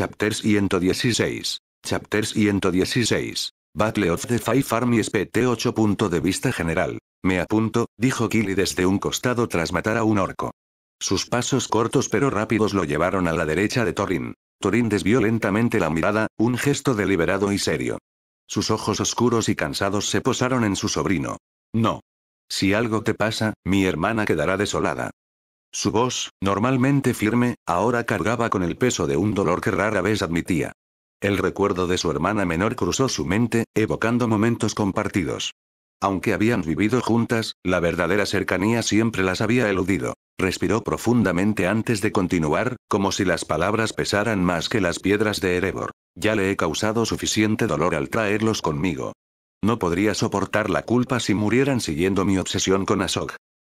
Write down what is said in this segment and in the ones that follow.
Chapter 116. Chapter 116. Battle of the Five Armies PT 8. Punto de vista general. Me apunto, dijo Kili desde un costado tras matar a un orco. Sus pasos cortos pero rápidos lo llevaron a la derecha de Thorin. Thorin desvió lentamente la mirada, un gesto deliberado y serio. Sus ojos oscuros y cansados se posaron en su sobrino. No. Si algo te pasa, mi hermana quedará desolada. Su voz, normalmente firme, ahora cargaba con el peso de un dolor que rara vez admitía. El recuerdo de su hermana menor cruzó su mente, evocando momentos compartidos. Aunque habían vivido juntas, la verdadera cercanía siempre las había eludido. Respiró profundamente antes de continuar, como si las palabras pesaran más que las piedras de Erebor. Ya le he causado suficiente dolor al traerlos conmigo. No podría soportar la culpa si murieran siguiendo mi obsesión con Azog.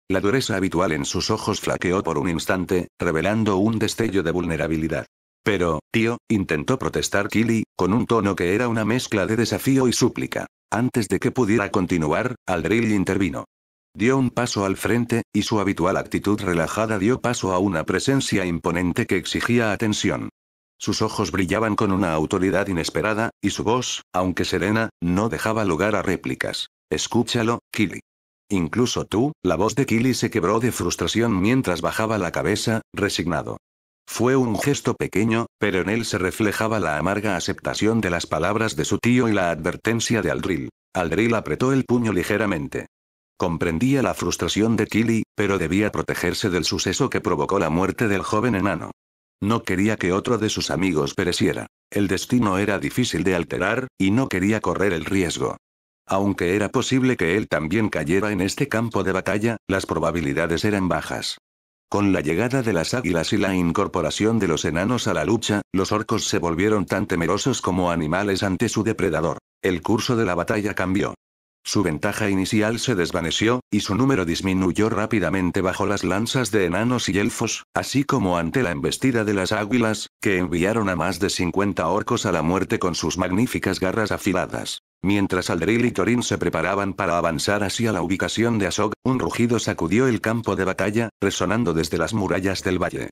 La dureza habitual en sus ojos flaqueó por un instante, revelando un destello de vulnerabilidad. Pero, tío, intentó protestar Kili, con un tono que era una mezcla de desafío y súplica. Antes de que pudiera continuar, Aldril intervino. Dio un paso al frente, y su habitual actitud relajada dio paso a una presencia imponente que exigía atención. Sus ojos brillaban con una autoridad inesperada, y su voz, aunque serena, no dejaba lugar a réplicas. Escúchalo, Kili. Incluso tú, la voz de Kili se quebró de frustración mientras bajaba la cabeza, resignado. Fue un gesto pequeño, pero en él se reflejaba la amarga aceptación de las palabras de su tío y la advertencia de Aldril. Aldril apretó el puño ligeramente. Comprendía la frustración de Kili, pero debía protegerse del suceso que provocó la muerte del joven enano. No quería que otro de sus amigos pereciera. El destino era difícil de alterar, y no quería correr el riesgo. Aunque era posible que él también cayera en este campo de batalla, las probabilidades eran bajas. Con la llegada de las águilas y la incorporación de los enanos a la lucha, los orcos se volvieron tan temerosos como animales ante su depredador. El curso de la batalla cambió. Su ventaja inicial se desvaneció, y su número disminuyó rápidamente bajo las lanzas de enanos y elfos, así como ante la embestida de las águilas, que enviaron a más de 50 orcos a la muerte con sus magníficas garras afiladas. Mientras Aldril y Thorin se preparaban para avanzar hacia la ubicación de Azog, un rugido sacudió el campo de batalla, resonando desde las murallas del valle.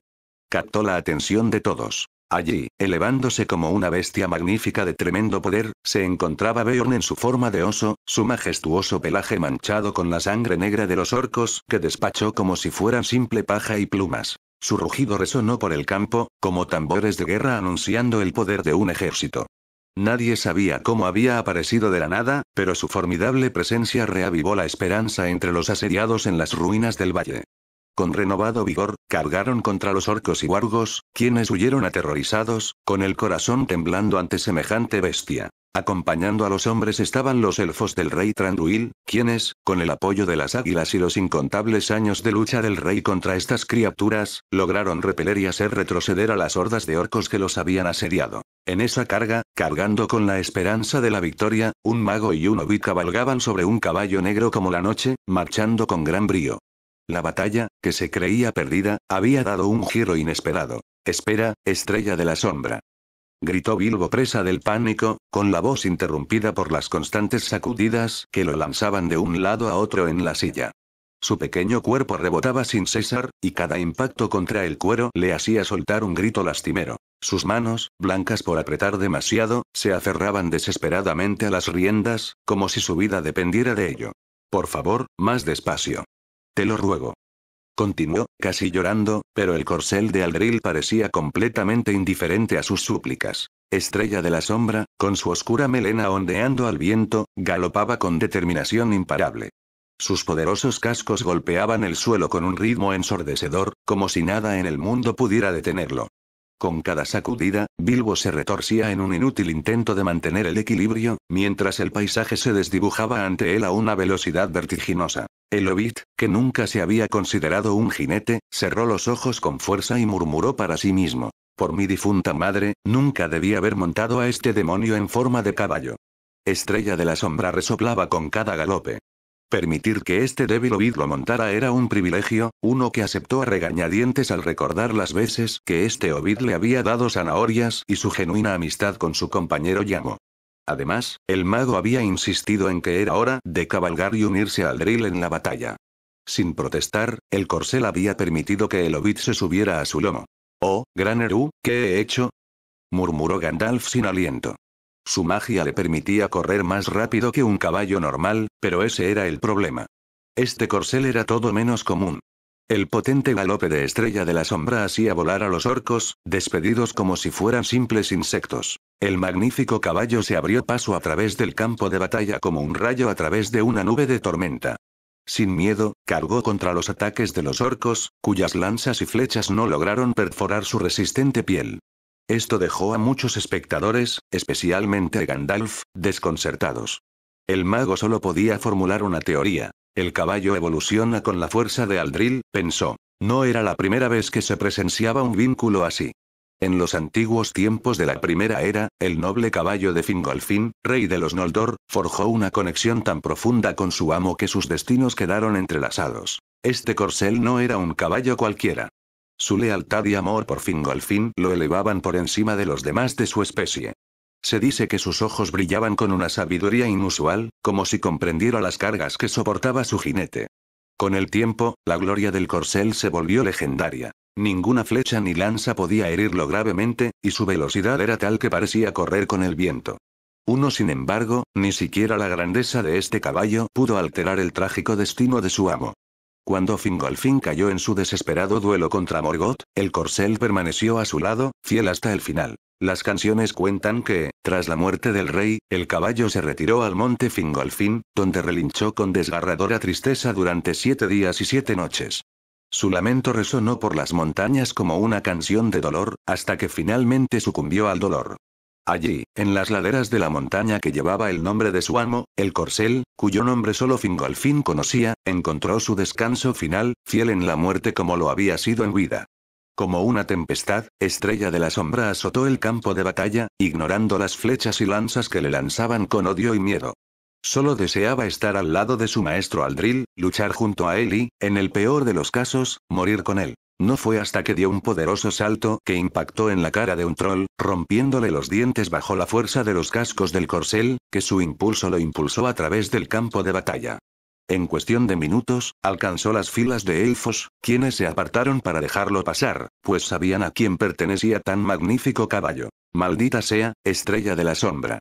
Captó la atención de todos. Allí, elevándose como una bestia magnífica de tremendo poder, se encontraba Beorn en su forma de oso, su majestuoso pelaje manchado con la sangre negra de los orcos, que despachó como si fueran simple paja y plumas. Su rugido resonó por el campo, como tambores de guerra anunciando el poder de un ejército. Nadie sabía cómo había aparecido de la nada, pero su formidable presencia reavivó la esperanza entre los asediados en las ruinas del valle. Con renovado vigor, cargaron contra los orcos y wargos, quienes huyeron aterrorizados, con el corazón temblando ante semejante bestia. Acompañando a los hombres estaban los elfos del rey Tranduil, quienes, con el apoyo de las águilas y los incontables años de lucha del rey contra estas criaturas, lograron repeler y hacer retroceder a las hordas de orcos que los habían asediado. En esa carga, cargando con la esperanza de la victoria, un mago y un hobbit cabalgaban sobre un caballo negro como la noche, marchando con gran brío. La batalla, que se creía perdida, había dado un giro inesperado. «Espera, estrella de la sombra», gritó Bilbo presa del pánico, con la voz interrumpida por las constantes sacudidas que lo lanzaban de un lado a otro en la silla. Su pequeño cuerpo rebotaba sin cesar, y cada impacto contra el cuero le hacía soltar un grito lastimero. Sus manos, blancas por apretar demasiado, se aferraban desesperadamente a las riendas, como si su vida dependiera de ello. «Por favor, más despacio. Te lo ruego», continuó, casi llorando, pero el corcel de Aldril parecía completamente indiferente a sus súplicas. Estrella de la sombra, con su oscura melena ondeando al viento, galopaba con determinación imparable. Sus poderosos cascos golpeaban el suelo con un ritmo ensordecedor, como si nada en el mundo pudiera detenerlo. Con cada sacudida, Bilbo se retorcía en un inútil intento de mantener el equilibrio, mientras el paisaje se desdibujaba ante él a una velocidad vertiginosa. El hobbit, que nunca se había considerado un jinete, cerró los ojos con fuerza y murmuró para sí mismo: «Por mi difunta madre, nunca debí haber montado a este demonio en forma de caballo». Estrella de la sombra resoplaba con cada galope. Permitir que este débil hobbit lo montara era un privilegio, uno que aceptó a regañadientes al recordar las veces que este hobbit le había dado zanahorias y su genuina amistad con su compañero Yamo. Además, el mago había insistido en que era hora de cabalgar y unirse a Aldril en la batalla. Sin protestar, el corcel había permitido que el hobbit se subiera a su lomo. «Oh, gran Eru, ¿qué he hecho?», murmuró Gandalf sin aliento. Su magia le permitía correr más rápido que un caballo normal, pero ese era el problema. Este corcel era todo menos común. El potente galope de Estrella de la Sombra hacía volar a los orcos, despedidos como si fueran simples insectos. El magnífico caballo se abrió paso a través del campo de batalla como un rayo a través de una nube de tormenta. Sin miedo, cargó contra los ataques de los orcos, cuyas lanzas y flechas no lograron perforar su resistente piel. Esto dejó a muchos espectadores, especialmente a Gandalf, desconcertados. El mago solo podía formular una teoría. El caballo evoluciona con la fuerza de Aldril, pensó. No era la primera vez que se presenciaba un vínculo así. En los antiguos tiempos de la Primera Era, el noble caballo de Fingolfin, rey de los Noldor, forjó una conexión tan profunda con su amo que sus destinos quedaron entrelazados. Este corcel no era un caballo cualquiera. Su lealtad y amor por Fingolfin lo elevaban por encima de los demás de su especie. Se dice que sus ojos brillaban con una sabiduría inusual, como si comprendiera las cargas que soportaba su jinete. Con el tiempo, la gloria del corcel se volvió legendaria. Ninguna flecha ni lanza podía herirlo gravemente, y su velocidad era tal que parecía correr con el viento. Sin embargo, ni siquiera la grandeza de este caballo pudo alterar el trágico destino de su amo. Cuando Fingolfin cayó en su desesperado duelo contra Morgoth, el corcel permaneció a su lado, fiel hasta el final. Las canciones cuentan que, tras la muerte del rey, el caballo se retiró al monte Fingolfin, donde relinchó con desgarradora tristeza durante 7 días y 7 noches. Su lamento resonó por las montañas como una canción de dolor, hasta que finalmente sucumbió al dolor. Allí, en las laderas de la montaña que llevaba el nombre de su amo, el corcel, cuyo nombre solo Fingolfin conocía, encontró su descanso final, fiel en la muerte como lo había sido en vida. Como una tempestad, Estrella de la Sombra azotó el campo de batalla, ignorando las flechas y lanzas que le lanzaban con odio y miedo. Solo deseaba estar al lado de su maestro Aldril, luchar junto a él y, en el peor de los casos, morir con él. No fue hasta que dio un poderoso salto que impactó en la cara de un troll, rompiéndole los dientes bajo la fuerza de los cascos del corcel, que su impulso lo impulsó a través del campo de batalla. En cuestión de minutos, alcanzó las filas de elfos, quienes se apartaron para dejarlo pasar, pues sabían a quién pertenecía tan magnífico caballo. «Maldita sea, Estrella de la Sombra»,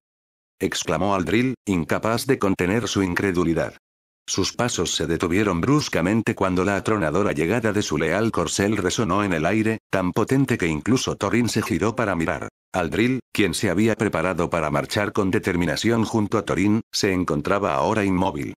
exclamó Aldril, incapaz de contener su incredulidad. Sus pasos se detuvieron bruscamente cuando la atronadora llegada de su leal corcel resonó en el aire, tan potente que incluso Thorin se giró para mirar. Aldril, quien se había preparado para marchar con determinación junto a Thorin, se encontraba ahora inmóvil.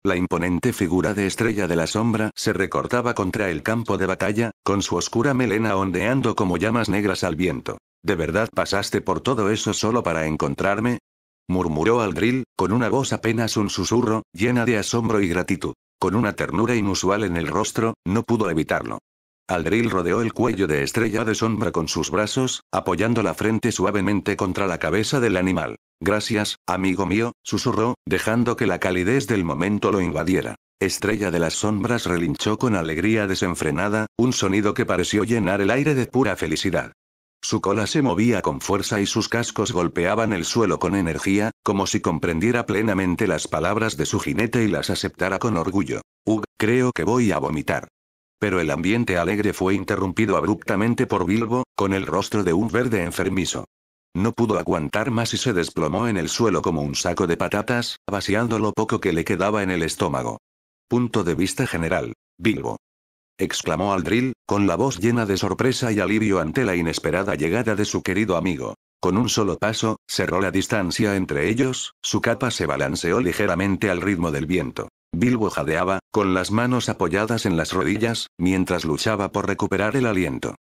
La imponente figura de Estrella de la Sombra se recortaba contra el campo de batalla, con su oscura melena ondeando como llamas negras al viento. ¿De verdad pasaste por todo eso solo para encontrarme?, murmuró Aldril, con una voz apenas un susurro, llena de asombro y gratitud. Con una ternura inusual en el rostro, no pudo evitarlo. Aldril rodeó el cuello de Estrella de Sombra con sus brazos, apoyando la frente suavemente contra la cabeza del animal. «Gracias, amigo mío», susurró, dejando que la calidez del momento lo invadiera. Estrella de las Sombras relinchó con alegría desenfrenada, un sonido que pareció llenar el aire de pura felicidad. Su cola se movía con fuerza y sus cascos golpeaban el suelo con energía, como si comprendiera plenamente las palabras de su jinete y las aceptara con orgullo. Creo que voy a vomitar». Pero el ambiente alegre fue interrumpido abruptamente por Bilbo, con el rostro de un verde enfermizo. No pudo aguantar más y se desplomó en el suelo como un saco de patatas, vaciando lo poco que le quedaba en el estómago. Punto de vista general. Bilbo, exclamó Aldril, con la voz llena de sorpresa y alivio ante la inesperada llegada de su querido amigo. Con un solo paso, cerró la distancia entre ellos, su capa se balanceó ligeramente al ritmo del viento. Bilbo jadeaba, con las manos apoyadas en las rodillas, mientras luchaba por recuperar el aliento.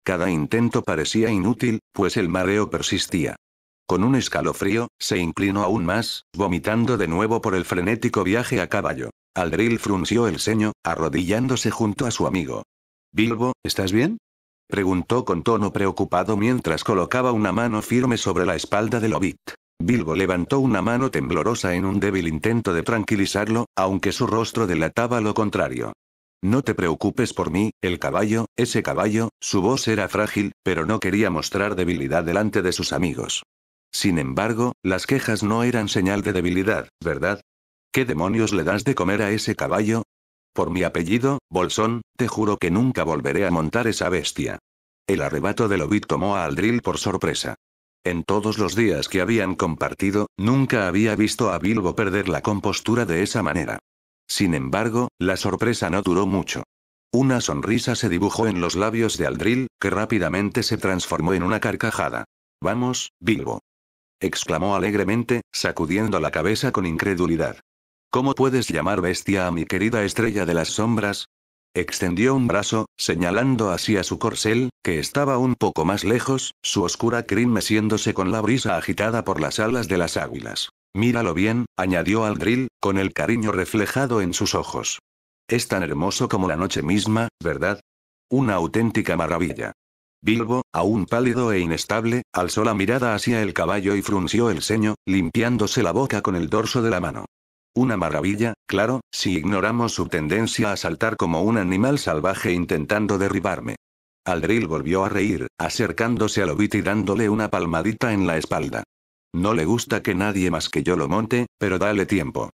Cada intento parecía inútil, pues el mareo persistía. Con un escalofrío, se inclinó aún más, vomitando de nuevo por el frenético viaje a caballo. Aldril frunció el ceño, arrodillándose junto a su amigo. «Bilbo, ¿estás bien?», preguntó con tono preocupado mientras colocaba una mano firme sobre la espalda del hobbit. Bilbo levantó una mano temblorosa en un débil intento de tranquilizarlo, aunque su rostro delataba lo contrario. «No te preocupes por mí, el caballo, ese caballo». Su voz era frágil, pero no quería mostrar debilidad delante de sus amigos. Sin embargo, las quejas no eran señal de debilidad, ¿verdad? ¿Qué demonios le das de comer a ese caballo? Por mi apellido, Bolsón, te juro que nunca volveré a montar esa bestia. El arrebato del hobbit tomó a Aldril por sorpresa. En todos los días que habían compartido, nunca había visto a Bilbo perder la compostura de esa manera. Sin embargo, la sorpresa no duró mucho. Una sonrisa se dibujó en los labios de Aldril, que rápidamente se transformó en una carcajada. «Vamos, Bilbo», exclamó alegremente, sacudiendo la cabeza con incredulidad. «¿Cómo puedes llamar bestia a mi querida estrella de las sombras?». Extendió un brazo, señalando hacia su corcel, que estaba un poco más lejos, su oscura crin meciéndose con la brisa agitada por las alas de las águilas. «Míralo bien», añadió Aldril, con el cariño reflejado en sus ojos. «Es tan hermoso como la noche misma, ¿verdad? Una auténtica maravilla». Bilbo, aún pálido e inestable, alzó la mirada hacia el caballo y frunció el ceño, limpiándose la boca con el dorso de la mano. «Una maravilla, claro, si ignoramos su tendencia a saltar como un animal salvaje intentando derribarme». Aldril volvió a reír, acercándose al hobbit y dándole una palmadita en la espalda. «No le gusta que nadie más que yo lo monte, pero dale tiempo.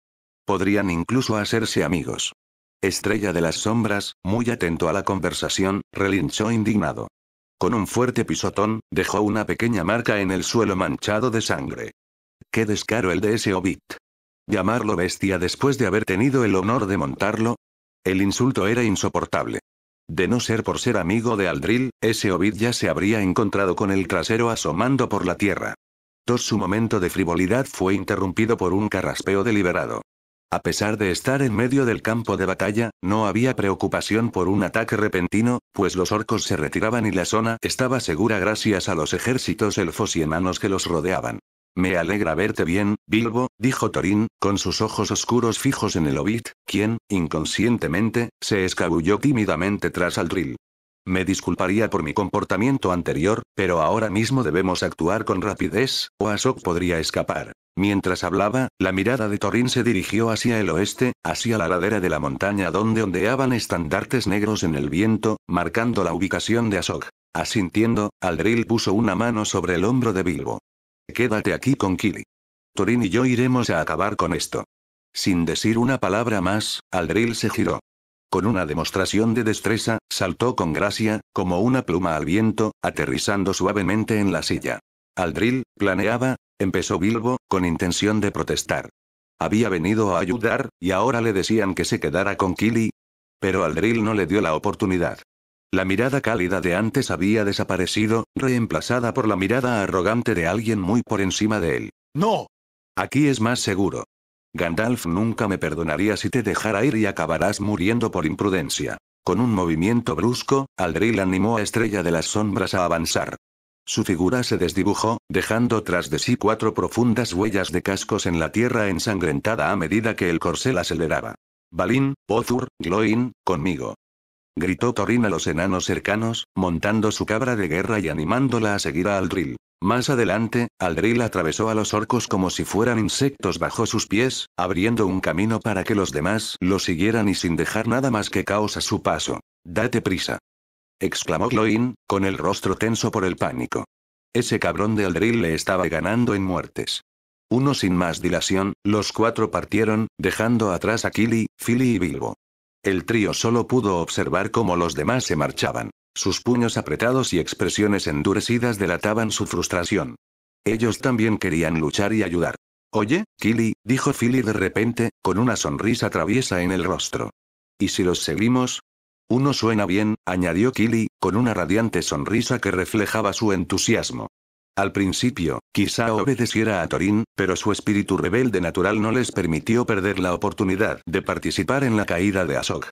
Podrían incluso hacerse amigos». Estrella de las sombras, muy atento a la conversación, relinchó indignado. Con un fuerte pisotón, dejó una pequeña marca en el suelo manchado de sangre. ¡Qué descaro el de ese hobbit! ¿Llamarlo bestia después de haber tenido el honor de montarlo? El insulto era insoportable. De no ser por ser amigo de Aldril, ese hobbit ya se habría encontrado con el trasero asomando por la tierra. Su momento de frivolidad fue interrumpido por un carraspeo deliberado. A pesar de estar en medio del campo de batalla, no había preocupación por un ataque repentino, pues los orcos se retiraban y la zona estaba segura gracias a los ejércitos elfos y enanos que los rodeaban. «Me alegra verte bien, Bilbo», dijo Thorin, con sus ojos oscuros fijos en el hobbit, quien, inconscientemente, se escabulló tímidamente tras Aldril. «Me disculparía por mi comportamiento anterior, pero ahora mismo debemos actuar con rapidez, o Azog podría escapar». Mientras hablaba, la mirada de Thorin se dirigió hacia el oeste, hacia la ladera de la montaña donde ondeaban estandartes negros en el viento, marcando la ubicación de Azog. Asintiendo, Aldril puso una mano sobre el hombro de Bilbo. «Quédate aquí con Kili. Thorin y yo iremos a acabar con esto». Sin decir una palabra más, Aldril se giró. Con una demostración de destreza, saltó con gracia, como una pluma al viento, aterrizando suavemente en la silla. «Aldril, planeaba», empezó Bilbo, con intención de protestar. Había venido a ayudar, y ahora le decían que se quedara con Kili. Pero Aldril no le dio la oportunidad. La mirada cálida de antes había desaparecido, reemplazada por la mirada arrogante de alguien muy por encima de él. «¡No! Aquí es más seguro. Gandalf nunca me perdonaría si te dejara ir y acabarás muriendo por imprudencia». Con un movimiento brusco, Aldril animó a Estrella de las Sombras a avanzar. Su figura se desdibujó, dejando tras de sí 4 profundas huellas de cascos en la tierra ensangrentada a medida que el corcel aceleraba. «Balin, Pozur, Gloin, conmigo», gritó Thorin a los enanos cercanos, montando su cabra de guerra y animándola a seguir a Aldril. Más adelante, Aldril atravesó a los orcos como si fueran insectos bajo sus pies, abriendo un camino para que los demás lo siguieran y sin dejar nada más que caos a su paso. «Date prisa», exclamó Gloin, con el rostro tenso por el pánico. Ese cabrón de Aldril le estaba ganando en muertes. Sin más dilación, los 4 partieron, dejando atrás a Kili, Fili y Bilbo. El trío solo pudo observar cómo los demás se marchaban. Sus puños apretados y expresiones endurecidas delataban su frustración. Ellos también querían luchar y ayudar. «Oye, Kili», dijo Fili de repente, con una sonrisa traviesa en el rostro. «¿Y si los seguimos?». Suena bien», añadió Kili, con una radiante sonrisa que reflejaba su entusiasmo. Al principio, quizá obedeciera a Thorin, pero su espíritu rebelde natural no les permitió perder la oportunidad de participar en la caída de Azog.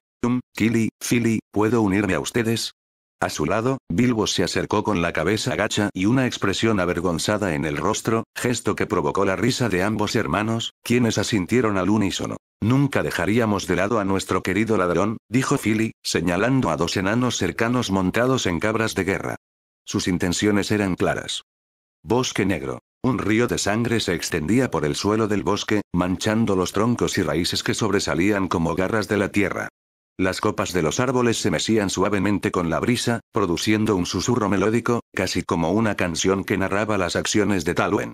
«Kili, Fili, ¿puedo unirme a ustedes?». A su lado, Bilbo se acercó con la cabeza gacha y una expresión avergonzada en el rostro, gesto que provocó la risa de ambos hermanos, quienes asintieron al unísono. «Nunca dejaríamos de lado a nuestro querido ladrón», dijo Fili, señalando a 2 enanos cercanos montados en cabras de guerra. Sus intenciones eran claras. Bosque negro. Un río de sangre se extendía por el suelo del bosque, manchando los troncos y raíces que sobresalían como garras de la tierra. Las copas de los árboles se mecían suavemente con la brisa, produciendo un susurro melódico, casi como una canción que narraba las acciones de Talwen.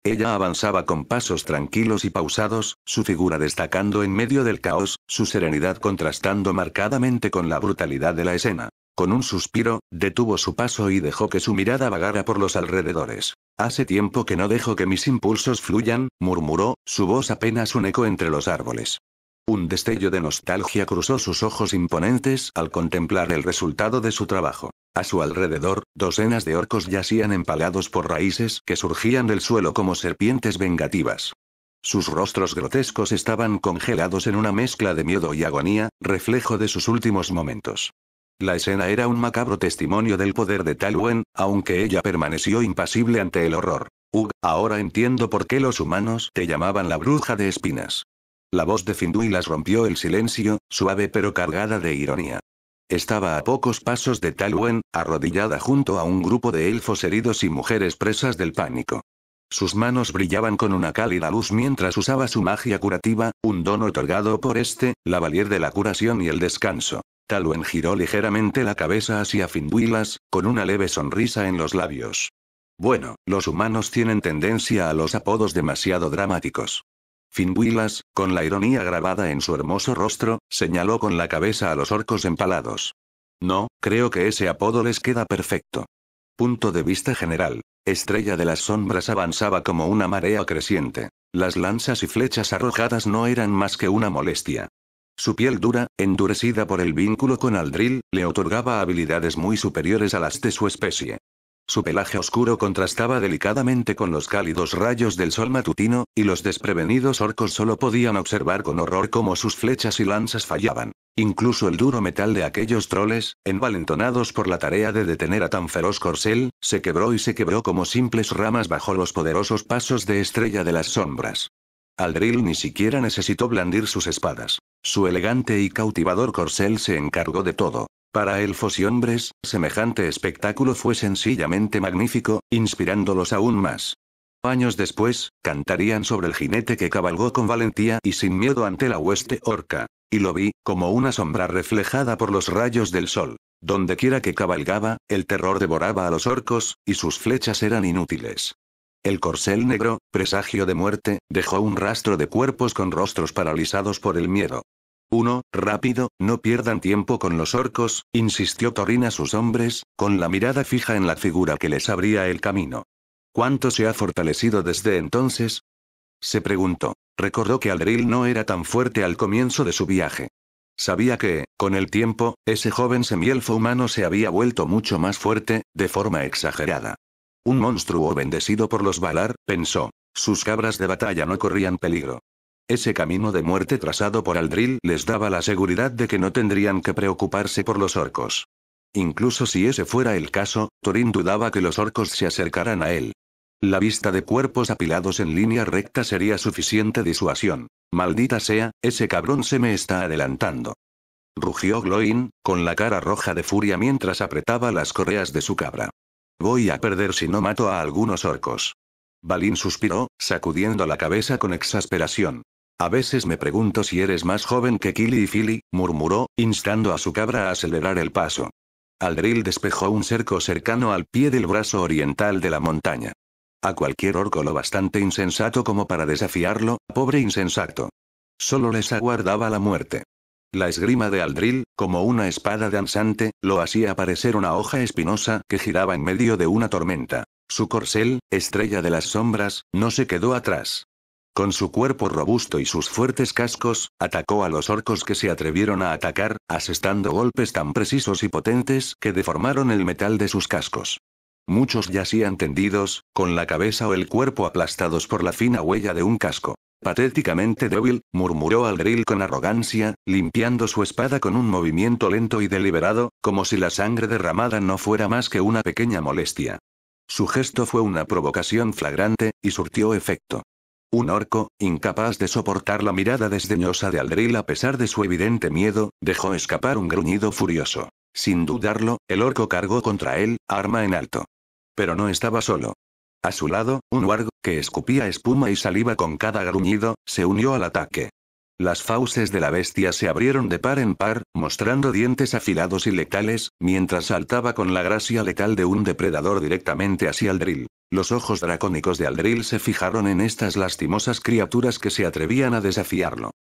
Ella avanzaba con pasos tranquilos y pausados, su figura destacando en medio del caos, su serenidad contrastando marcadamente con la brutalidad de la escena. Con un suspiro, detuvo su paso y dejó que su mirada vagara por los alrededores. Hace tiempo que no dejo que mis impulsos fluyan, murmuró, su voz apenas un eco entre los árboles. Un destello de nostalgia cruzó sus ojos imponentes al contemplar el resultado de su trabajo. A su alrededor, docenas de orcos yacían empalados por raíces que surgían del suelo como serpientes vengativas. Sus rostros grotescos estaban congelados en una mezcla de miedo y agonía, reflejo de sus últimos momentos. La escena era un macabro testimonio del poder de Talwen, aunque ella permaneció impasible ante el horror. Ahora entiendo por qué los humanos te llamaban la bruja de espinas. La voz de Finduilas rompió el silencio, suave pero cargada de ironía. Estaba a pocos pasos de Talwen, arrodillada junto a un grupo de elfos heridos y mujeres presas del pánico. Sus manos brillaban con una cálida luz mientras usaba su magia curativa, un don otorgado por la Valier de la curación y el descanso. Talwen giró ligeramente la cabeza hacia Finduilas, con una leve sonrisa en los labios. Bueno, los humanos tienen tendencia a los apodos demasiado dramáticos. Finduilas, con la ironía grabada en su hermoso rostro, señaló con la cabeza a los orcos empalados. No, creo que ese apodo les queda perfecto. Punto de vista general. Estrella de las Sombras avanzaba como una marea creciente. Las lanzas y flechas arrojadas no eran más que una molestia. Su piel dura, endurecida por el vínculo con Aldril, le otorgaba habilidades muy superiores a las de su especie. Su pelaje oscuro contrastaba delicadamente con los cálidos rayos del sol matutino, y los desprevenidos orcos solo podían observar con horror cómo sus flechas y lanzas fallaban. Incluso el duro metal de aquellos troles, envalentonados por la tarea de detener a tan feroz corcel, se quebró y se quebró como simples ramas bajo los poderosos pasos de Estrella de las Sombras. Aldril ni siquiera necesitó blandir sus espadas. Su elegante y cautivador corcel se encargó de todo. Para elfos y hombres, semejante espectáculo fue sencillamente magnífico, inspirándolos aún más. Años después, cantarían sobre el jinete que cabalgó con valentía y sin miedo ante la hueste orca. Y lo vi, como una sombra reflejada por los rayos del sol. Dondequiera que cabalgaba, el terror devoraba a los orcos, y sus flechas eran inútiles. El corcel negro, presagio de muerte, dejó un rastro de cuerpos con rostros paralizados por el miedo. Rápido, no pierdan tiempo con los orcos, insistió Thorin a sus hombres, con la mirada fija en la figura que les abría el camino. ¿Cuánto se ha fortalecido desde entonces? Se preguntó. Recordó que Aldril no era tan fuerte al comienzo de su viaje. Sabía que, con el tiempo, ese joven semielfo humano se había vuelto mucho más fuerte, de forma exagerada. Un monstruo bendecido por los Valar, pensó. Sus cabras de batalla no corrían peligro. Ese camino de muerte trazado por Aldril les daba la seguridad de que no tendrían que preocuparse por los orcos. Incluso si ese fuera el caso, Thorin dudaba que los orcos se acercaran a él. La vista de cuerpos apilados en línea recta sería suficiente disuasión. Maldita sea, ese cabrón se me está adelantando. Rugió Glóin, con la cara roja de furia mientras apretaba las correas de su cabra. Voy a perder si no mato a algunos orcos. Balin suspiró, sacudiendo la cabeza con exasperación. A veces me pregunto si eres más joven que Kili y Fili, murmuró, instando a su cabra a acelerar el paso. Aldril despejó un cerco cercano al pie del brazo oriental de la montaña. A cualquier orco lo bastante insensato como para desafiarlo, pobre insensato. Solo les aguardaba la muerte. La esgrima de Aldril, como una espada danzante, lo hacía parecer una hoja espinosa que giraba en medio de una tormenta. Su corcel, Estrella de las Sombras, no se quedó atrás. Con su cuerpo robusto y sus fuertes cascos, atacó a los orcos que se atrevieron a atacar, asestando golpes tan precisos y potentes que deformaron el metal de sus cascos. Muchos yacían tendidos, con la cabeza o el cuerpo aplastados por la fina huella de un casco. Patéticamente débil, murmuró Aldril con arrogancia, limpiando su espada con un movimiento lento y deliberado, como si la sangre derramada no fuera más que una pequeña molestia. Su gesto fue una provocación flagrante, y surtió efecto. Un orco, incapaz de soportar la mirada desdeñosa de Aldril a pesar de su evidente miedo, dejó escapar un gruñido furioso. Sin dudarlo, el orco cargó contra él, arma en alto. Pero no estaba solo. A su lado, un warg, que escupía espuma y saliva con cada gruñido, se unió al ataque. Las fauces de la bestia se abrieron de par en par, mostrando dientes afilados y letales, mientras saltaba con la gracia letal de un depredador directamente hacia Aldril. Los ojos dracónicos de Aldril se fijaron en estas lastimosas criaturas que se atrevían a desafiarlo.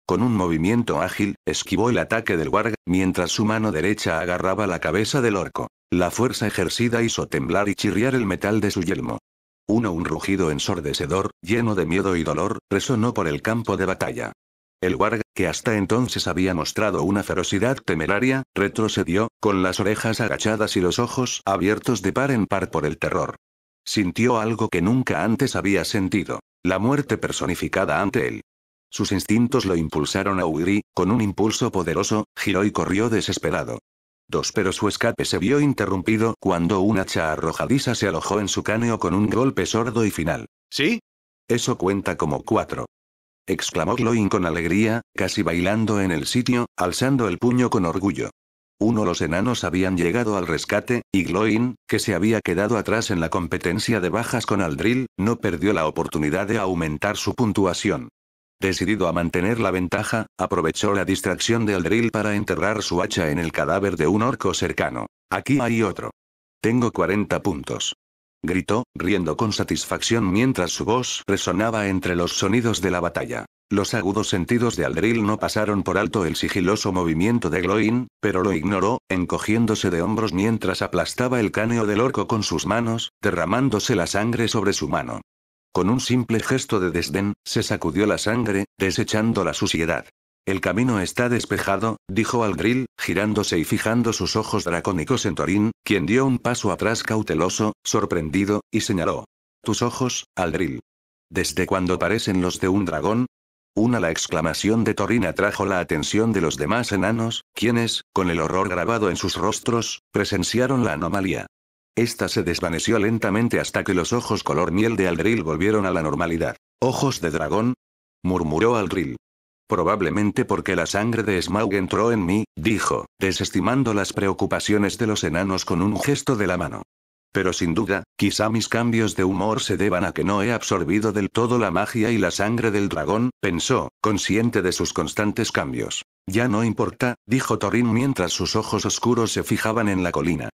Con un movimiento ágil, esquivó el ataque del warg, mientras su mano derecha agarraba la cabeza del orco. La fuerza ejercida hizo temblar y chirriar el metal de su yelmo. Un rugido ensordecedor, lleno de miedo y dolor, resonó por el campo de batalla. El warg, que hasta entonces había mostrado una ferocidad temeraria, retrocedió, con las orejas agachadas y los ojos abiertos de par en par por el terror. Sintió algo que nunca antes había sentido: la muerte personificada ante él. Sus instintos lo impulsaron a huir y, con un impulso poderoso, giró y corrió desesperado. Pero su escape se vio interrumpido cuando un hacha arrojadiza se alojó en su cráneo con un golpe sordo y final. ¿Sí? Eso cuenta como 4. Exclamó Gloin con alegría, casi bailando en el sitio, alzando el puño con orgullo. Los enanos habían llegado al rescate, y Gloin, que se había quedado atrás en la competencia de bajas con Aldril, no perdió la oportunidad de aumentar su puntuación. Decidido a mantener la ventaja, aprovechó la distracción de Aldril para enterrar su hacha en el cadáver de un orco cercano. Aquí hay otro. Tengo 40 puntos. Gritó, riendo con satisfacción mientras su voz resonaba entre los sonidos de la batalla. Los agudos sentidos de Aldril no pasaron por alto el sigiloso movimiento de Gloin, pero lo ignoró, encogiéndose de hombros mientras aplastaba el cráneo del orco con sus manos, derramándose la sangre sobre su mano. Con un simple gesto de desdén, se sacudió la sangre, desechando la suciedad. El camino está despejado, dijo Aldril, girándose y fijando sus ojos dracónicos en Thorin, quien dio un paso atrás cauteloso, sorprendido, y señaló. Tus ojos, Aldril. ¿Desde cuándo parecen los de un dragón? La exclamación de Thorin atrajo la atención de los demás enanos, quienes, con el horror grabado en sus rostros, presenciaron la anomalía. Esta se desvaneció lentamente hasta que los ojos color miel de Aldril volvieron a la normalidad. ¿Ojos de dragón? Murmuró Aldril. Probablemente porque la sangre de Smaug entró en mí, dijo, desestimando las preocupaciones de los enanos con un gesto de la mano. Pero sin duda, quizá mis cambios de humor se deban a que no he absorbido del todo la magia y la sangre del dragón, pensó, consciente de sus constantes cambios. Ya no importa, dijo Thorin mientras sus ojos oscuros se fijaban en la colina.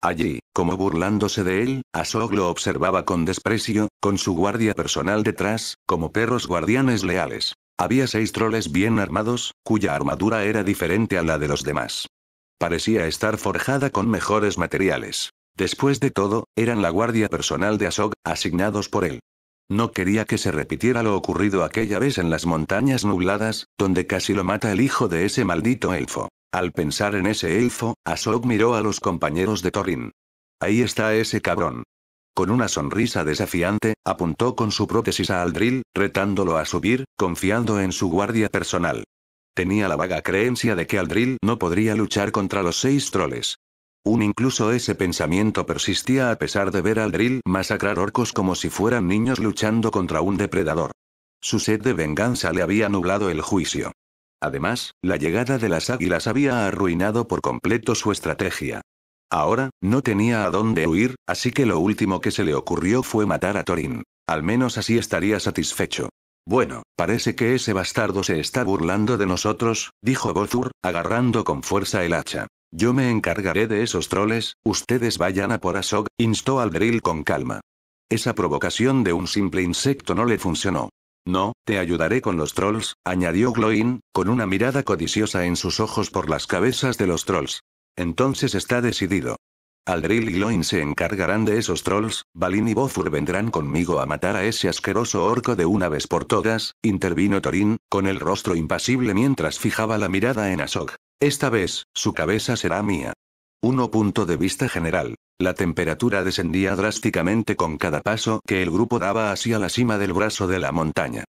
Allí, como burlándose de él, Azog lo observaba con desprecio, con su guardia personal detrás, como perros guardianes leales. Había 6 troles bien armados, cuya armadura era diferente a la de los demás. Parecía estar forjada con mejores materiales. Después de todo, eran la guardia personal de Azog, asignados por él. No quería que se repitiera lo ocurrido aquella vez en las montañas nubladas, donde casi lo mata el hijo de ese maldito elfo. Al pensar en ese elfo, Azog miró a los compañeros de Thorin. Ahí está ese cabrón. Con una sonrisa desafiante, apuntó con su prótesis a Aldril, retándolo a subir, confiando en su guardia personal. Tenía la vaga creencia de que Aldril no podría luchar contra los 6 troles. Incluso ese pensamiento persistía a pesar de ver a Aldril masacrar orcos como si fueran niños luchando contra un depredador. Su sed de venganza le había nublado el juicio. Además, la llegada de las águilas había arruinado por completo su estrategia. Ahora, no tenía a dónde huir, así que lo último que se le ocurrió fue matar a Thorin. Al menos así estaría satisfecho. Bueno, parece que ese bastardo se está burlando de nosotros, dijo Bozur, agarrando con fuerza el hacha. Yo me encargaré de esos troles, ustedes vayan a por Azog, instó Aldril con calma. Esa provocación de un simple insecto no le funcionó. No, te ayudaré con los trolls, añadió Gloin, con una mirada codiciosa en sus ojos por las cabezas de los trolls. Entonces está decidido. Aldril y Gloin se encargarán de esos trolls, Balin y Bofur vendrán conmigo a matar a ese asqueroso orco de una vez por todas, intervino Thorin, con el rostro impasible mientras fijaba la mirada en Azog. Esta vez, su cabeza será mía. Punto de vista general. La temperatura descendía drásticamente con cada paso que el grupo daba hacia la cima del brazo de la montaña.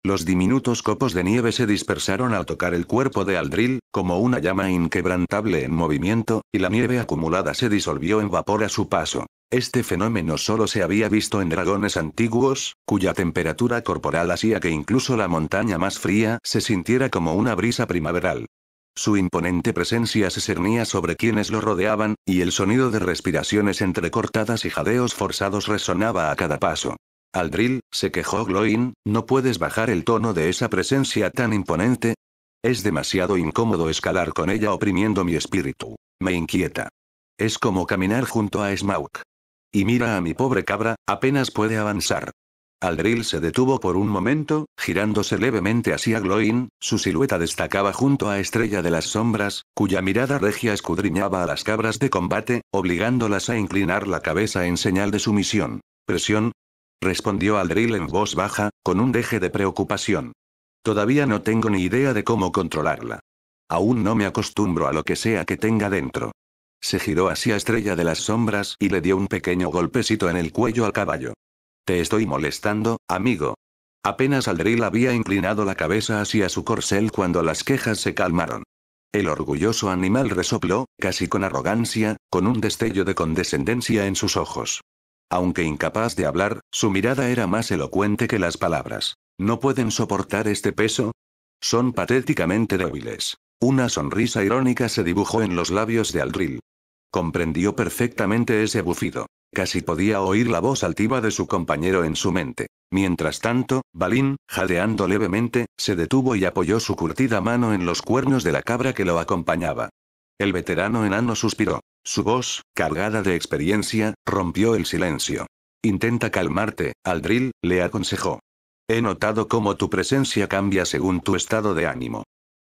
Los diminutos copos de nieve se dispersaron al tocar el cuerpo de Aldril, como una llama inquebrantable en movimiento, y la nieve acumulada se disolvió en vapor a su paso. Este fenómeno solo se había visto en dragones antiguos, cuya temperatura corporal hacía que incluso la montaña más fría se sintiera como una brisa primaveral. Su imponente presencia se cernía sobre quienes lo rodeaban, y el sonido de respiraciones entrecortadas y jadeos forzados resonaba a cada paso. Aldril, se quejó Gloin, ¿no puedes bajar el tono de esa presencia tan imponente? Es demasiado incómodo escalar con ella oprimiendo mi espíritu. Me inquieta. Es como caminar junto a Smaug. Y mira a mi pobre cabra, apenas puede avanzar. Aldril se detuvo por un momento, girándose levemente hacia Gloin, su silueta destacaba junto a Estrella de las Sombras, cuya mirada regia escudriñaba a las cabras de combate, obligándolas a inclinar la cabeza en señal de sumisión. ¿Presión? Respondió Aldril en voz baja, con un deje de preocupación. Todavía no tengo ni idea de cómo controlarla. Aún no me acostumbro a lo que sea que tenga dentro. Se giró hacia Estrella de las Sombras y le dio un pequeño golpecito en el cuello al caballo. Te estoy molestando, amigo. Apenas Aldril había inclinado la cabeza hacia su corcel cuando las quejas se calmaron. El orgulloso animal resopló, casi con arrogancia, con un destello de condescendencia en sus ojos. Aunque incapaz de hablar, su mirada era más elocuente que las palabras. ¿No pueden soportar este peso? Son patéticamente débiles. Una sonrisa irónica se dibujó en los labios de Aldril. Comprendió perfectamente ese bufido. Casi podía oír la voz altiva de su compañero en su mente. Mientras tanto, Balin, jadeando levemente, se detuvo y apoyó su curtida mano en los cuernos de la cabra que lo acompañaba. El veterano enano suspiró. Su voz, cargada de experiencia, rompió el silencio. Intenta calmarte, Aldril, le aconsejó. He notado cómo tu presencia cambia según tu estado de ánimo.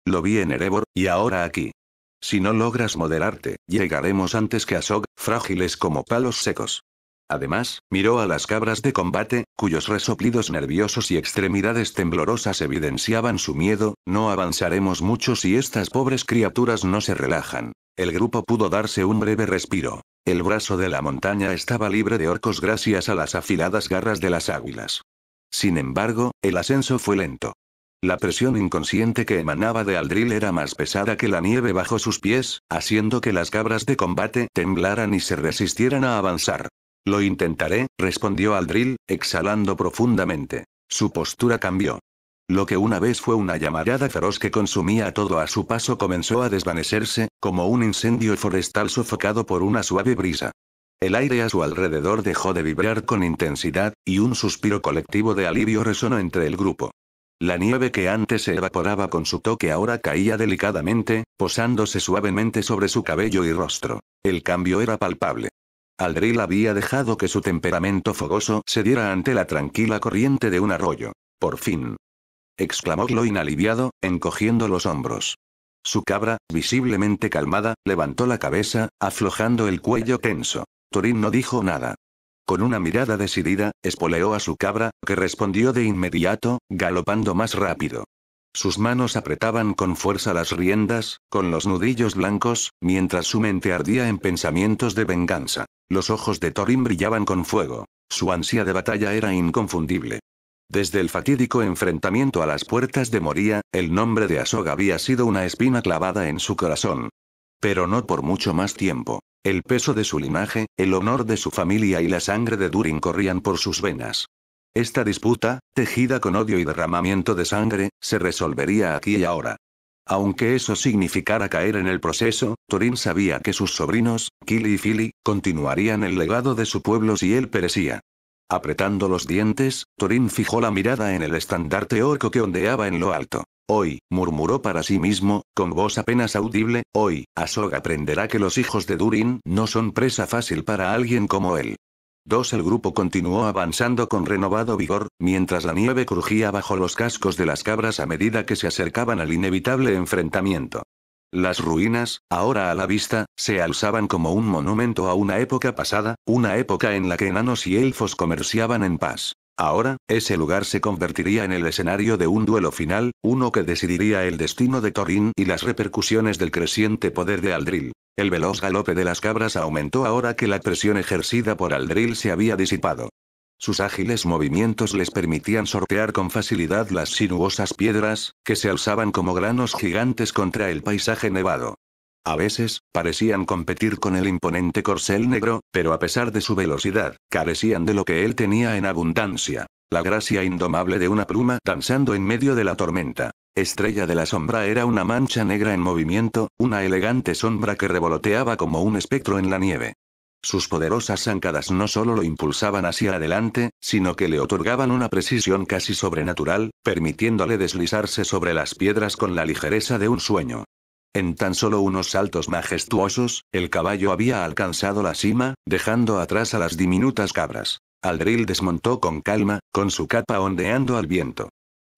Lo vi en Erebor, y ahora aquí. Si no logras moderarte, llegaremos antes que Azog, frágiles como palos secos. Además, miró a las cabras de combate, cuyos resoplidos nerviosos y extremidades temblorosas evidenciaban su miedo. No avanzaremos mucho si estas pobres criaturas no se relajan. El grupo pudo darse un breve respiro. El brazo de la montaña estaba libre de orcos gracias a las afiladas garras de las águilas. Sin embargo, el ascenso fue lento. La presión inconsciente que emanaba de Aldril era más pesada que la nieve bajo sus pies, haciendo que las cabras de combate temblaran y se resistieran a avanzar. Lo intentaré, respondió Aldril, exhalando profundamente. Su postura cambió. Lo que una vez fue una llamarada feroz que consumía todo a su paso comenzó a desvanecerse, como un incendio forestal sofocado por una suave brisa. El aire a su alrededor dejó de vibrar con intensidad, y un suspiro colectivo de alivio resonó entre el grupo. La nieve que antes se evaporaba con su toque ahora caía delicadamente, posándose suavemente sobre su cabello y rostro. El cambio era palpable. Aldril había dejado que su temperamento fogoso se diera ante la tranquila corriente de un arroyo. Por fin. Exclamó Gloin aliviado, encogiendo los hombros. Su cabra, visiblemente calmada, levantó la cabeza, aflojando el cuello tenso. Thorin no dijo nada. Con una mirada decidida, espoleó a su cabra, que respondió de inmediato, galopando más rápido. Sus manos apretaban con fuerza las riendas, con los nudillos blancos, mientras su mente ardía en pensamientos de venganza. Los ojos de Thorin brillaban con fuego. Su ansia de batalla era inconfundible. Desde el fatídico enfrentamiento a las puertas de Moria, el nombre de Azog había sido una espina clavada en su corazón. Pero no por mucho más tiempo. El peso de su linaje, el honor de su familia y la sangre de Durin corrían por sus venas. Esta disputa, tejida con odio y derramamiento de sangre, se resolvería aquí y ahora. Aunque eso significara caer en el proceso, Thorin sabía que sus sobrinos, Kili y Fili, continuarían el legado de su pueblo si él perecía. Apretando los dientes, Thorin fijó la mirada en el estandarte orco que ondeaba en lo alto. Hoy, murmuró para sí mismo, con voz apenas audible, hoy, Azog aprenderá que los hijos de Durin no son presa fácil para alguien como él. El grupo continuó avanzando con renovado vigor, mientras la nieve crujía bajo los cascos de las cabras a medida que se acercaban al inevitable enfrentamiento. Las ruinas, ahora a la vista, se alzaban como un monumento a una época pasada, una época en la que enanos y elfos comerciaban en paz. Ahora, ese lugar se convertiría en el escenario de un duelo final, uno que decidiría el destino de Thorin y las repercusiones del creciente poder de Aldril. El veloz galope de las cabras aumentó ahora que la presión ejercida por Aldril se había disipado. Sus ágiles movimientos les permitían sortear con facilidad las sinuosas piedras, que se alzaban como granos gigantes contra el paisaje nevado. A veces, parecían competir con el imponente corcel negro, pero a pesar de su velocidad, carecían de lo que él tenía en abundancia. La gracia indomable de una pluma danzando en medio de la tormenta. Estrella de la Sombra era una mancha negra en movimiento, una elegante sombra que revoloteaba como un espectro en la nieve. Sus poderosas zancadas no solo lo impulsaban hacia adelante, sino que le otorgaban una precisión casi sobrenatural, permitiéndole deslizarse sobre las piedras con la ligereza de un sueño. En tan solo unos saltos majestuosos, el caballo había alcanzado la cima, dejando atrás a las diminutas cabras. Aldril desmontó con calma, con su capa ondeando al viento.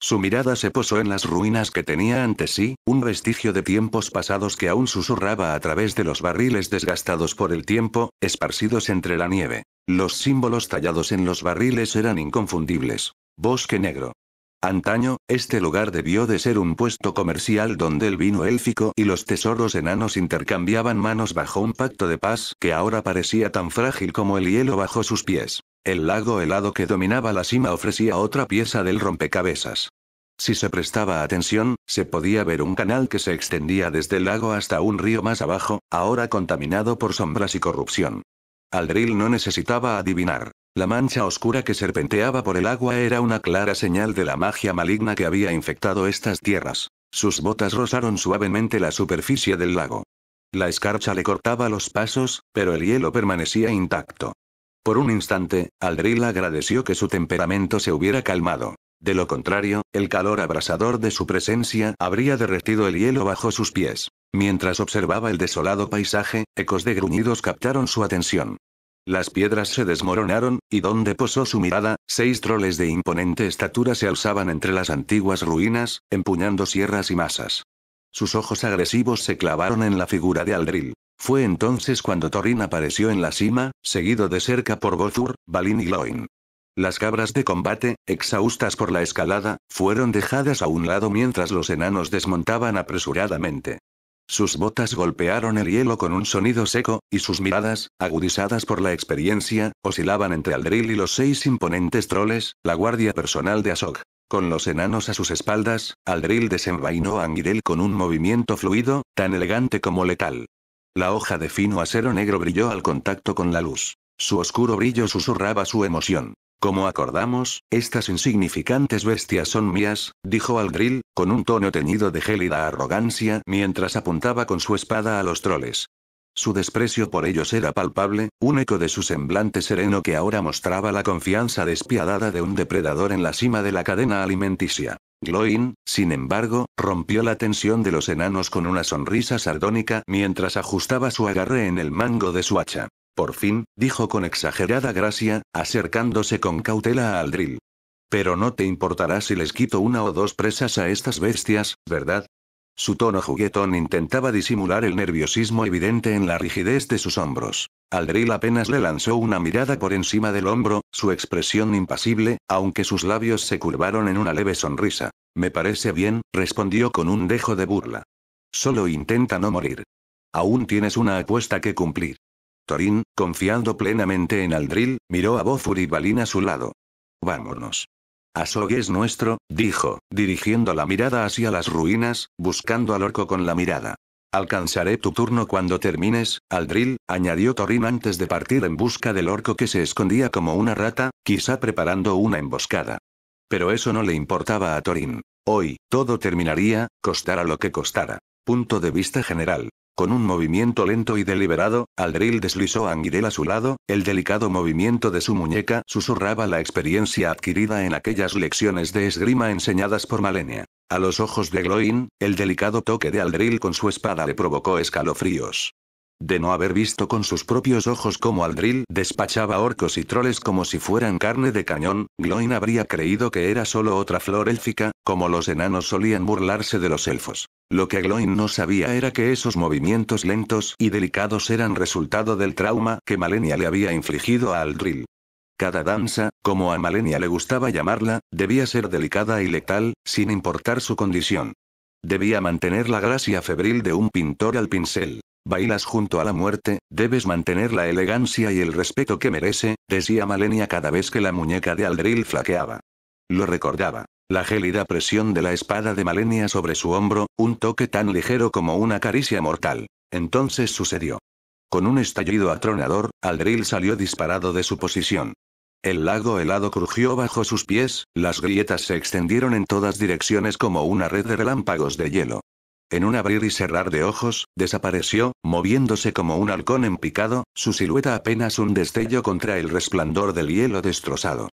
Su mirada se posó en las ruinas que tenía ante sí, un vestigio de tiempos pasados que aún susurraba a través de los barriles desgastados por el tiempo, esparcidos entre la nieve. Los símbolos tallados en los barriles eran inconfundibles. Bosque negro. Antaño, este lugar debió de ser un puesto comercial donde el vino élfico y los tesoros enanos intercambiaban manos bajo un pacto de paz que ahora parecía tan frágil como el hielo bajo sus pies. El lago helado que dominaba la cima ofrecía otra pieza del rompecabezas. Si se prestaba atención, se podía ver un canal que se extendía desde el lago hasta un río más abajo, ahora contaminado por sombras y corrupción. Aldril no necesitaba adivinar. La mancha oscura que serpenteaba por el agua era una clara señal de la magia maligna que había infectado estas tierras. Sus botas rozaron suavemente la superficie del lago. La escarcha le cortaba los pasos, pero el hielo permanecía intacto. Por un instante, Aldril agradeció que su temperamento se hubiera calmado. De lo contrario, el calor abrasador de su presencia habría derretido el hielo bajo sus pies. Mientras observaba el desolado paisaje, ecos de gruñidos captaron su atención. Las piedras se desmoronaron, y donde posó su mirada, 6 troles de imponente estatura se alzaban entre las antiguas ruinas, empuñando sierras y masas. Sus ojos agresivos se clavaron en la figura de Aldril. Fue entonces cuando Thorin apareció en la cima, seguido de cerca por Bozur, Balin y Gloin. Las cabras de combate, exhaustas por la escalada, fueron dejadas a un lado mientras los enanos desmontaban apresuradamente. Sus botas golpearon el hielo con un sonido seco, y sus miradas, agudizadas por la experiencia, oscilaban entre Aldril y los 6 imponentes troles, la guardia personal de Azog. Con los enanos a sus espaldas, Aldril desenvainó a Angirel con un movimiento fluido, tan elegante como letal. La hoja de fino acero negro brilló al contacto con la luz. Su oscuro brillo susurraba su emoción. Como acordamos, estas insignificantes bestias son mías, dijo Aldril, con un tono teñido de gélida arrogancia mientras apuntaba con su espada a los troles. Su desprecio por ellos era palpable, un eco de su semblante sereno que ahora mostraba la confianza despiadada de un depredador en la cima de la cadena alimenticia. Gloin, sin embargo, rompió la tensión de los enanos con una sonrisa sardónica mientras ajustaba su agarre en el mango de su hacha. Por fin, dijo con exagerada gracia, acercándose con cautela a Aldril. Pero no te importará si les quito 1 o 2 presas a estas bestias, ¿verdad? Su tono juguetón intentaba disimular el nerviosismo evidente en la rigidez de sus hombros. Aldril apenas le lanzó una mirada por encima del hombro, su expresión impasible, aunque sus labios se curvaron en una leve sonrisa. Me parece bien, respondió con un dejo de burla. Solo intenta no morir. Aún tienes una apuesta que cumplir. Thorin, confiando plenamente en Aldril, miró a Bozur y Balin a su lado. Vámonos. Azog es nuestro, dijo, dirigiendo la mirada hacia las ruinas, buscando al orco con la mirada. Alcanzaré tu turno cuando termines, Aldril, añadió Thorin antes de partir en busca del orco que se escondía como una rata, quizá preparando una emboscada. Pero eso no le importaba a Thorin. Hoy, todo terminaría, costara lo que costara. Punto de vista general. Con un movimiento lento y deliberado, Aldril deslizó a Angirel a su lado, el delicado movimiento de su muñeca susurraba la experiencia adquirida en aquellas lecciones de esgrima enseñadas por Malenia. A los ojos de Gloin, el delicado toque de Aldril con su espada le provocó escalofríos. De no haber visto con sus propios ojos cómo Aldril despachaba orcos y troles como si fueran carne de cañón, Gloin habría creído que era solo otra flor élfica, como los enanos solían burlarse de los elfos. Lo que Gloin no sabía era que esos movimientos lentos y delicados eran resultado del trauma que Malenia le había infligido a Aldril. Cada danza, como a Malenia le gustaba llamarla, debía ser delicada y letal, sin importar su condición. Debía mantener la gracia febril de un pintor al pincel. Bailas junto a la muerte, debes mantener la elegancia y el respeto que merece, decía Malenia cada vez que la muñeca de Aldril flaqueaba. Lo recordaba. La gélida presión de la espada de Malenia sobre su hombro, un toque tan ligero como una caricia mortal. Entonces sucedió. Con un estallido atronador, Aldril salió disparado de su posición. El lago helado crujió bajo sus pies, las grietas se extendieron en todas direcciones como una red de relámpagos de hielo. En un abrir y cerrar de ojos, desapareció, moviéndose como un halcón en picado, su silueta apenas un destello contra el resplandor del hielo destrozado.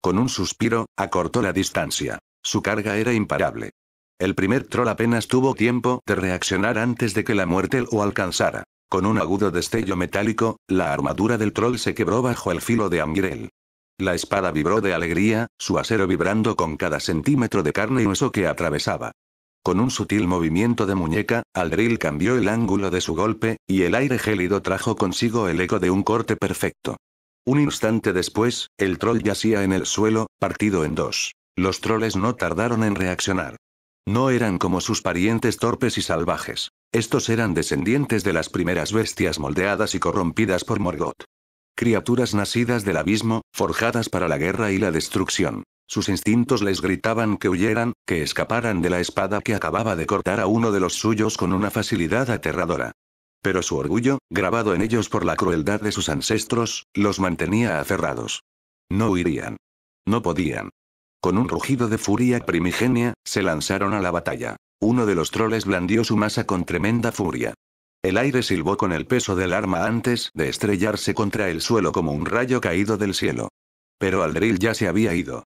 Con un suspiro, acortó la distancia. Su carga era imparable. El primer troll apenas tuvo tiempo de reaccionar antes de que la muerte lo alcanzara. Con un agudo destello metálico, la armadura del troll se quebró bajo el filo de Angirel. La espada vibró de alegría, su acero vibrando con cada centímetro de carne y hueso que atravesaba. Con un sutil movimiento de muñeca, Aldril cambió el ángulo de su golpe, y el aire gélido trajo consigo el eco de un corte perfecto. Un instante después, el troll yacía en el suelo, partido en dos. Los troles no tardaron en reaccionar. No eran como sus parientes torpes y salvajes. Estos eran descendientes de las primeras bestias moldeadas y corrompidas por Morgoth. Criaturas nacidas del abismo, forjadas para la guerra y la destrucción. Sus instintos les gritaban que huyeran, que escaparan de la espada que acababa de cortar a uno de los suyos con una facilidad aterradora. Pero su orgullo, grabado en ellos por la crueldad de sus ancestros, los mantenía aferrados. No huirían. No podían. Con un rugido de furia primigenia, se lanzaron a la batalla. Uno de los troles blandió su masa con tremenda furia. El aire silbó con el peso del arma antes de estrellarse contra el suelo como un rayo caído del cielo. Pero Aldril ya se había ido.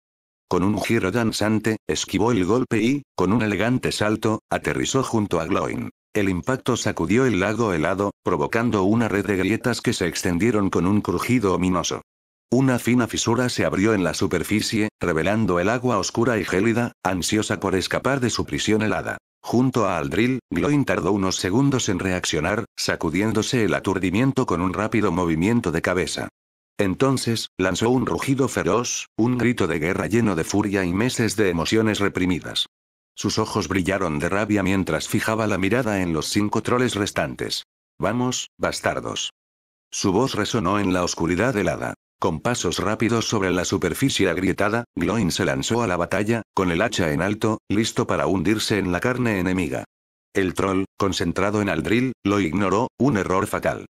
Con un giro danzante, esquivó el golpe y, con un elegante salto, aterrizó junto a Gloin. El impacto sacudió el lago helado, provocando una red de grietas que se extendieron con un crujido ominoso. Una fina fisura se abrió en la superficie, revelando el agua oscura y gélida, ansiosa por escapar de su prisión helada. Junto a Aldril, Gloin tardó unos segundos en reaccionar, sacudiéndose el aturdimiento con un rápido movimiento de cabeza. Entonces, lanzó un rugido feroz, un grito de guerra lleno de furia y meses de emociones reprimidas. Sus ojos brillaron de rabia mientras fijaba la mirada en los 5 troles restantes. «Vamos, bastardos». Su voz resonó en la oscuridad helada. Con pasos rápidos sobre la superficie agrietada, Gloin se lanzó a la batalla, con el hacha en alto, listo para hundirse en la carne enemiga. El troll, concentrado en Aldril, lo ignoró, un error fatal.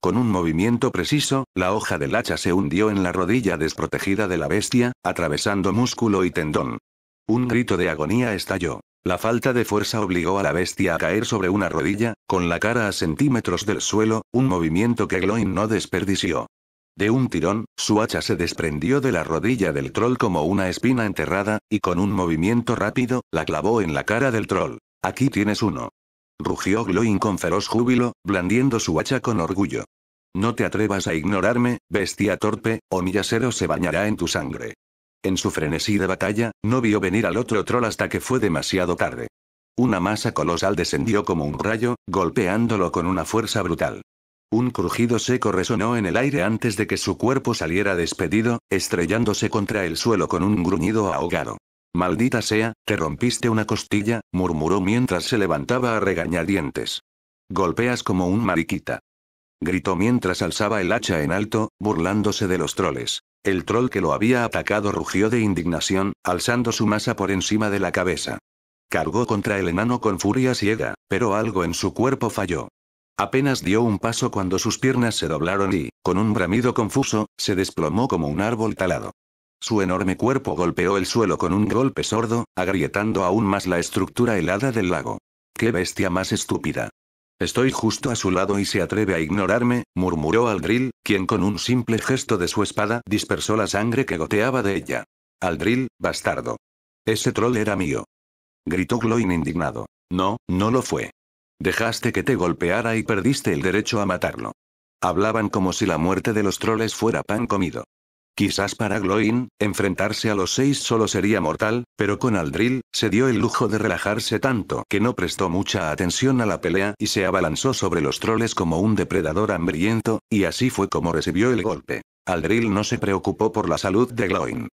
Con un movimiento preciso, la hoja del hacha se hundió en la rodilla desprotegida de la bestia, atravesando músculo y tendón. Un grito de agonía estalló. La falta de fuerza obligó a la bestia a caer sobre una rodilla, con la cara a centímetros del suelo, un movimiento que Gloin no desperdició. De un tirón, su hacha se desprendió de la rodilla del troll como una espina enterrada, y con un movimiento rápido, la clavó en la cara del troll. «Aquí tienes uno». Rugió Gloin con feroz júbilo, blandiendo su hacha con orgullo. «No te atrevas a ignorarme, bestia torpe, o mi acero se bañará en tu sangre». En su frenesí de batalla, no vio venir al otro troll hasta que fue demasiado tarde. Una masa colosal descendió como un rayo, golpeándolo con una fuerza brutal. Un crujido seco resonó en el aire antes de que su cuerpo saliera despedido, estrellándose contra el suelo con un gruñido ahogado. «Maldita sea, te rompiste una costilla», murmuró mientras se levantaba a regañadientes. «Golpeas como un mariquita», gritó mientras alzaba el hacha en alto, burlándose de los troles. El troll que lo había atacado rugió de indignación, alzando su masa por encima de la cabeza. Cargó contra el enano con furia ciega, pero algo en su cuerpo falló. Apenas dio un paso cuando sus piernas se doblaron y, con un bramido confuso, se desplomó como un árbol talado. Su enorme cuerpo golpeó el suelo con un golpe sordo, agrietando aún más la estructura helada del lago. ¡Qué bestia más estúpida! «Estoy justo a su lado y se atreve a ignorarme», murmuró Aldril, quien con un simple gesto de su espada dispersó la sangre que goteaba de ella. «Aldril, bastardo. Ese troll era mío», gritó Gloin indignado. «No, no lo fue. Dejaste que te golpeara y perdiste el derecho a matarlo». Hablaban como si la muerte de los troles fuera pan comido. Quizás para Gloin, enfrentarse a los 6 solo sería mortal, pero con Aldril, se dio el lujo de relajarse tanto que no prestó mucha atención a la pelea y se abalanzó sobre los troles como un depredador hambriento, y así fue como recibió el golpe. Aldril no se preocupó por la salud de Gloin.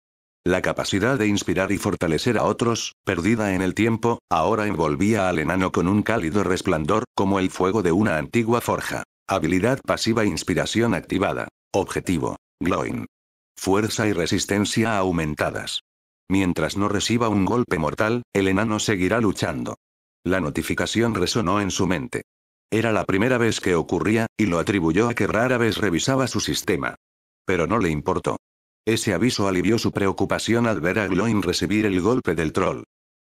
La capacidad de inspirar y fortalecer a otros, perdida en el tiempo, ahora envolvía al enano con un cálido resplandor, como el fuego de una antigua forja. Habilidad pasiva: inspiración activada. Objetivo: Gloin. Fuerza y resistencia aumentadas. Mientras no reciba un golpe mortal, el enano seguirá luchando. La notificación resonó en su mente. Era la primera vez que ocurría, y lo atribuyó a que rara vez revisaba su sistema. Pero no le importó. Ese aviso alivió su preocupación al ver a Gloin recibir el golpe del troll.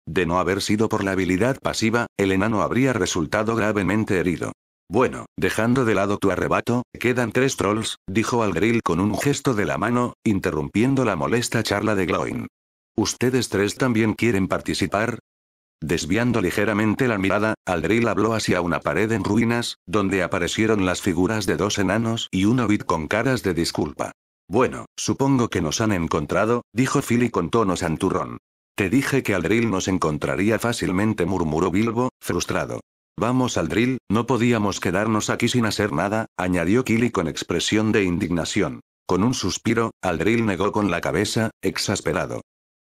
De no haber sido por la habilidad pasiva, el enano habría resultado gravemente herido. «Bueno, dejando de lado tu arrebato, quedan 3 trolls», dijo Aldril con un gesto de la mano, interrumpiendo la molesta charla de Gloin. «¿Ustedes 3 también quieren participar?». Desviando ligeramente la mirada, Aldril habló hacia una pared en ruinas, donde aparecieron las figuras de 2 enanos y un hobbit con caras de disculpa. Bueno, supongo que nos han encontrado, dijo Philly con tono santurrón. Te dije que Aldril nos encontraría fácilmente, murmuró Bilbo, frustrado. Vamos Aldril, no podíamos quedarnos aquí sin hacer nada, añadió Kili con expresión de indignación. Con un suspiro, Aldril negó con la cabeza, exasperado.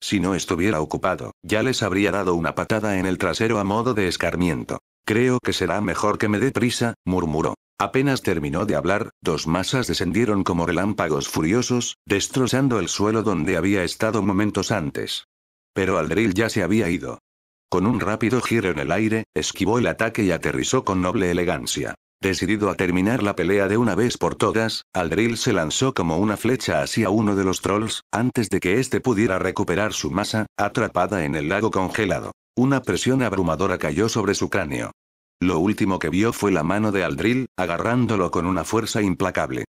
Si no estuviera ocupado, ya les habría dado una patada en el trasero a modo de escarmiento. Creo que será mejor que me dé prisa, murmuró. Apenas terminó de hablar, dos masas descendieron como relámpagos furiosos, destrozando el suelo donde había estado momentos antes. Pero Aldril ya se había ido. Con un rápido giro en el aire, esquivó el ataque y aterrizó con noble elegancia. Decidido a terminar la pelea de una vez por todas, Aldril se lanzó como una flecha hacia uno de los trolls, antes de que éste pudiera recuperar su masa, atrapada en el lago congelado. Una presión abrumadora cayó sobre su cráneo. Lo último que vio fue la mano de Aldril, agarrándolo con una fuerza implacable.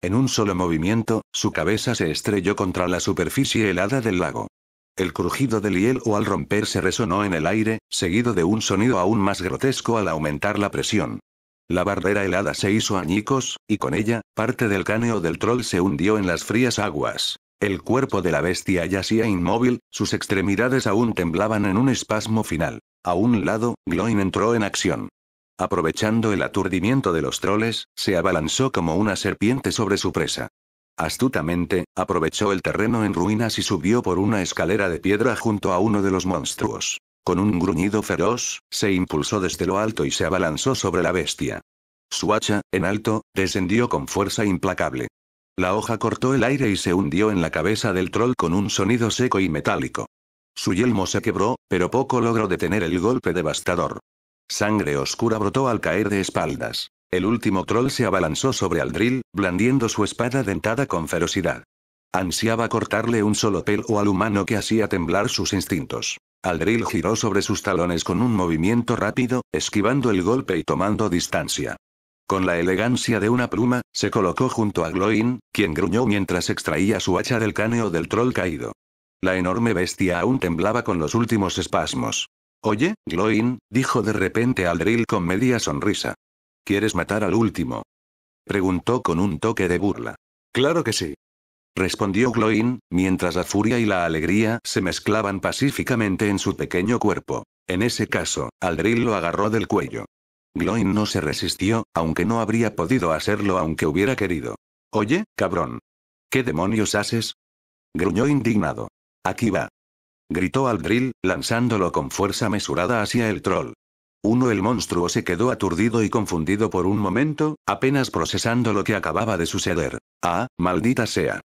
En un solo movimiento, su cabeza se estrelló contra la superficie helada del lago. El crujido del hielo al romperse resonó en el aire, seguido de un sonido aún más grotesco al aumentar la presión. La barrera helada se hizo añicos, y con ella, parte del cráneo del troll se hundió en las frías aguas. El cuerpo de la bestia yacía inmóvil, sus extremidades aún temblaban en un espasmo final. A un lado, Gloin entró en acción. Aprovechando el aturdimiento de los troles, se abalanzó como una serpiente sobre su presa. Astutamente, aprovechó el terreno en ruinas y subió por una escalera de piedra junto a uno de los monstruos. Con un gruñido feroz, se impulsó desde lo alto y se abalanzó sobre la bestia. Su hacha, en alto, descendió con fuerza implacable. La hoja cortó el aire y se hundió en la cabeza del troll con un sonido seco y metálico. Su yelmo se quebró, pero poco logró detener el golpe devastador. Sangre oscura brotó al caer de espaldas. El último troll se abalanzó sobre Aldril, blandiendo su espada dentada con ferocidad. Ansiaba cortarle un solo pelo al humano que hacía temblar sus instintos. Aldril giró sobre sus talones con un movimiento rápido, esquivando el golpe y tomando distancia. Con la elegancia de una pluma, se colocó junto a Gloin, quien gruñó mientras extraía su hacha del cráneo del troll caído. La enorme bestia aún temblaba con los últimos espasmos. «Oye, Gloin», dijo de repente Aldril con media sonrisa. «¿Quieres matar al último?», preguntó con un toque de burla. «Claro que sí», respondió Gloin, mientras la furia y la alegría se mezclaban pacíficamente en su pequeño cuerpo. En ese caso, Aldril lo agarró del cuello. Gloin no se resistió, aunque no habría podido hacerlo aunque hubiera querido. «Oye, cabrón. ¿Qué demonios haces?», gruñó indignado. «Aquí va», gritó Aldril, lanzándolo con fuerza mesurada hacia el troll. El monstruo se quedó aturdido y confundido por un momento, apenas procesando lo que acababa de suceder. «¡Ah, maldita sea!»,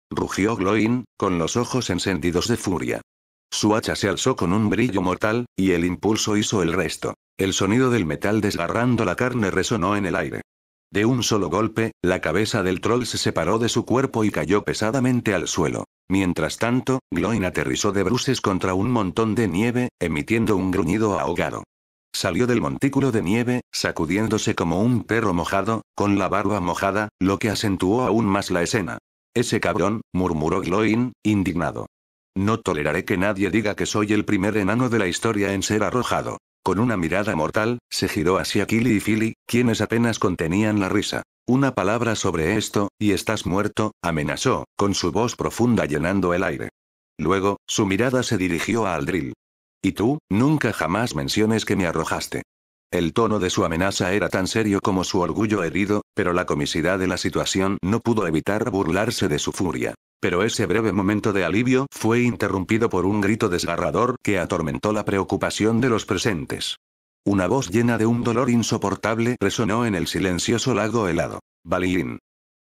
rugió Gloin, con los ojos encendidos de furia. Su hacha se alzó con un brillo mortal, y el impulso hizo el resto. El sonido del metal desgarrando la carne resonó en el aire. De un solo golpe, la cabeza del troll se separó de su cuerpo y cayó pesadamente al suelo. Mientras tanto, Gloin aterrizó de bruces contra un montón de nieve, emitiendo un gruñido ahogado. Salió del montículo de nieve, sacudiéndose como un perro mojado, con la barba mojada, lo que acentuó aún más la escena. «Ese cabrón», murmuró Gloin, indignado. «No toleraré que nadie diga que soy el primer enano de la historia en ser arrojado». Con una mirada mortal, se giró hacia Kili y Philly, quienes apenas contenían la risa. «Una palabra sobre esto, y estás muerto», amenazó, con su voz profunda llenando el aire. Luego, su mirada se dirigió a Aldril. «Y tú, nunca jamás menciones que me arrojaste». El tono de su amenaza era tan serio como su orgullo herido, pero la comicidad de la situación no pudo evitar burlarse de su furia. Pero ese breve momento de alivio fue interrumpido por un grito desgarrador que atormentó la preocupación de los presentes. Una voz llena de un dolor insoportable resonó en el silencioso lago helado. «Balin».